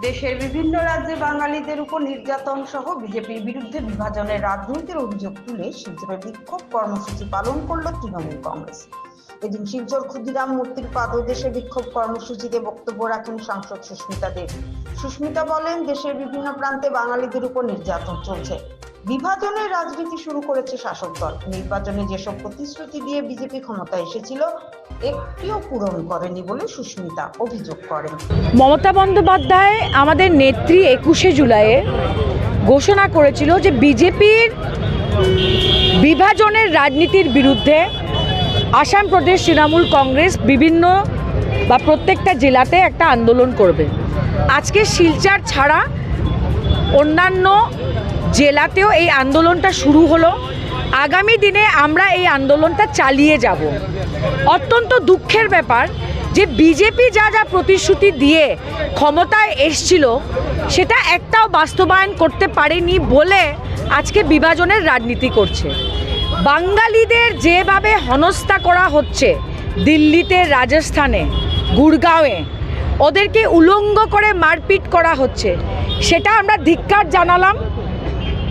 দেশের বিভিন্ন রাজ্যে বাঙালিদের উপর নির্যাতন সহ বিজেপির বিরুদ্ধে বিভাজনের রাজনীতির অভিযোগ তুলে শিলচরে বিক্ষোভ কর্মসূচি পালন করল তৃণমূল কংগ্রেস। এদিন শিলচর ক্ষুদিরাম মূর্তির পাদদেশে বিক্ষোভ কর্মসূচিতে বক্তব্য রাখেন সাংসদ সুস্মিতা দেব। সুস্মিতা বলেন, দেশের বিভিন্ন প্রান্তে বাঙালিদের উপর নির্যাতন চলছে। বিভাজনের রাজনীতি শুরু করেছে শাসক দল। নির্বাচনে যেসব প্রতিশ্রুতি দিয়ে বিজেপি ক্ষমতায় এসেছিল একটিও পূরণ করেনি বলে সুস্মিতা অভিযোগ করেন। মমতা বন্দ্যোপাধ্যায় আমাদের নেত্রী 21শে জুলাইয়ে ঘোষণা করেছিল যে বিজেপির বিভাজনের রাজনীতির বিরুদ্ধে আসাম প্রদেশ তৃণমূল কংগ্রেস বিভিন্ন বা প্রত্যেকটা জেলাতে একটা আন্দোলন করবে। আজকে শিলচর ছাড়া অন্যান্য জেলাতেও এই আন্দোলনটা শুরু হলো। আগামী দিনে আমরা এই আন্দোলনটা চালিয়ে যাব। অত্যন্ত দুঃখের ব্যাপার যে বিজেপি যা যা প্রতিশ্রুতি দিয়ে ক্ষমতায় এসছিল সেটা একটাও বাস্তবায়ন করতে পারেনি বলে আজকে বিভাজনের রাজনীতি করছে। বাঙালিদের যেভাবে হেনস্থা করা হচ্ছে দিল্লিতে, রাজস্থানে, গুড়গাঁওয়ে, ওদেরকে উলঙ্গ করে মারপিট করা হচ্ছে, সেটা আমরা ধিক্কার জানালাম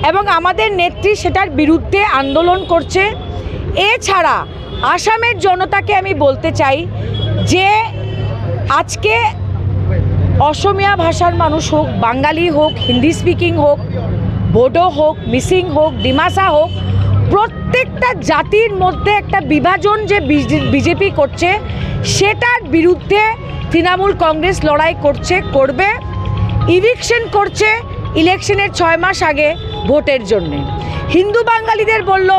এবং আমাদের নেত্রী সেটার বিরুদ্ধে আন্দোলন করছে। এছাড়া আসামের জনতাকে আমি বলতে চাই যে আজকে অসমিয়া ভাষার মানুষ হোক, বাঙালি হোক, হিন্দি স্পিকিং হোক, বোডো হোক, মিসিং হোক, ডিমাসা হোক, প্রত্যেকটা জাতির মধ্যে একটা বিভাজন যে বিজেপি করছে সেটার বিরুদ্ধে তৃণমূল কংগ্রেস লড়াই করবে। ইভিকশন করছে ইলেকশনের 6 মাস আগে ভোটের জন্যে। হিন্দু বাঙালিদের বলল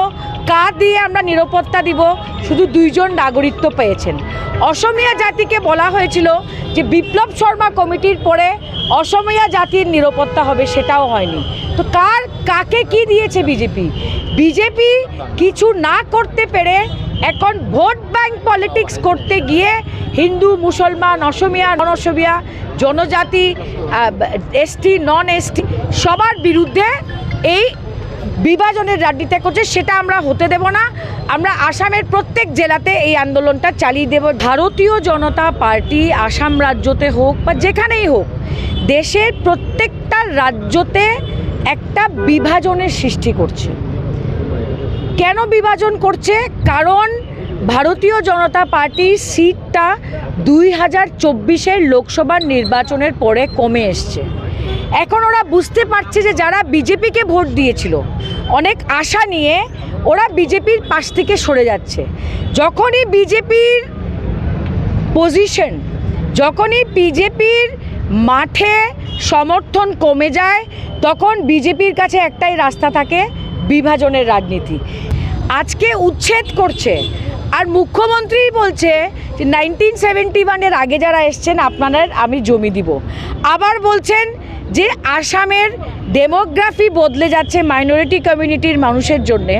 কার দিয়ে আমরা নিরাপত্তা দিব, শুধু 2 জন নাগরিকত্ব পেয়েছেন। অসমিয়া জাতিকে বলা হয়েছিল যে বিপ্লব শর্মা কমিটির পরে অসমিয়া জাতির নিরাপত্তা হবে, সেটাও হয়নি। তো কাকে কি দিয়েছে বিজেপি? বিজেপি কিছু না করতে পেরে এখন ভোট ব্যাংক পলিটিক্স করতে গিয়ে হিন্দু, মুসলমান, অসমিয়া, নন অসমিয়া, জনজাতি, এসটি, নন এসটি সবার বিরুদ্ধে এই বিভাজনের রাজনীতি করছে। সেটা আমরা হতে দেব না। আমরা আসামের প্রত্যেক জেলাতে এই আন্দোলনটা চালিয়ে দেব। ভারতীয় জনতা পার্টি আসাম রাজ্যতে হোক বা যেখানেই হোক, দেশের প্রত্যেকটা রাজ্যতে একটা বিভাজনের সৃষ্টি করছে। কেন বিভাজন করছে? কারণ ভারতীয় জনতা পার্টির সিটটা 2024-এর লোকসভার নির্বাচনের পরে কমে এসছে। এখন ওরা বুঝতে পারছে যে যারা বিজেপিকে ভোট দিয়েছিল অনেক আশা নিয়ে, ওরা বিজেপির পাশ থেকে সরে যাচ্ছে। যখনই বিজেপির পজিশন, যখনই বিজেপির মাঠে সমর্থন কমে যায়, তখন বিজেপির কাছে একটাই রাস্তা থাকে, বিভাজনের রাজনীতি। আজকে উচ্ছেদ করছে আর মুখ্যমন্ত্রী বলছে যে 1971-এর আগে যারা এসছেন আপনাদের আমি জমি দিব। আবার বলছেন যে আসামের ডেমোগ্রাফি বদলে যাচ্ছে মাইনরিটি কমিউনিটির মানুষের জন্যে।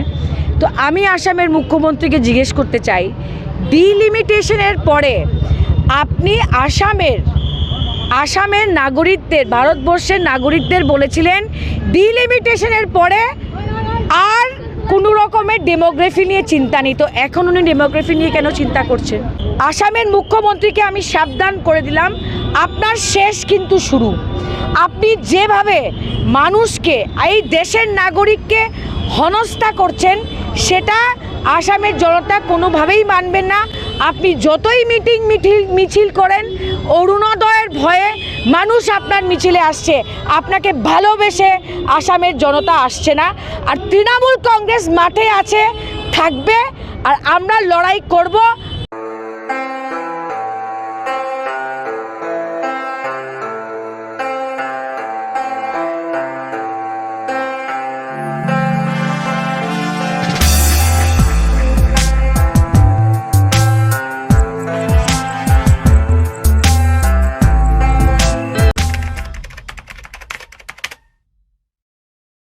তো আমি আসামের মুখ্যমন্ত্রীকে জিজ্ঞেস করতে চাই, ডিলিমিটেশনের পরে আপনি আসামের নাগরিকদের, ভারতবর্ষের নাগরিকদের বলেছিলেন ডিলিমিটেশনের পরে আর কোনো রকমের ডেমোগ্রাফি নিয়ে চিন্তা নেই। তো এখন উনি ডেমোগ্রাফি নিয়ে কেন চিন্তা করছেন? আসামের মুখ্যমন্ত্রীকে আমি সাবধান করে দিলাম, আপনার শেষ কিন্তু শুরু। আপনি যেভাবে মানুষকে, এই দেশের নাগরিককে হেনস্থা করছেন সেটা আসামের জনতা কোনোভাবেই মানবেন না। আপনি যতই মিছিল করেন, অরুণোদয়ের ভয়ে মানুষ আপনার মিছিলে আসছে, আপনাকে ভালোবেসে আসামের জনতা আসছে না। আর তৃণমূল কংগ্রেস মাঠে আছে, থাকবে, আর আমরা লড়াই করব।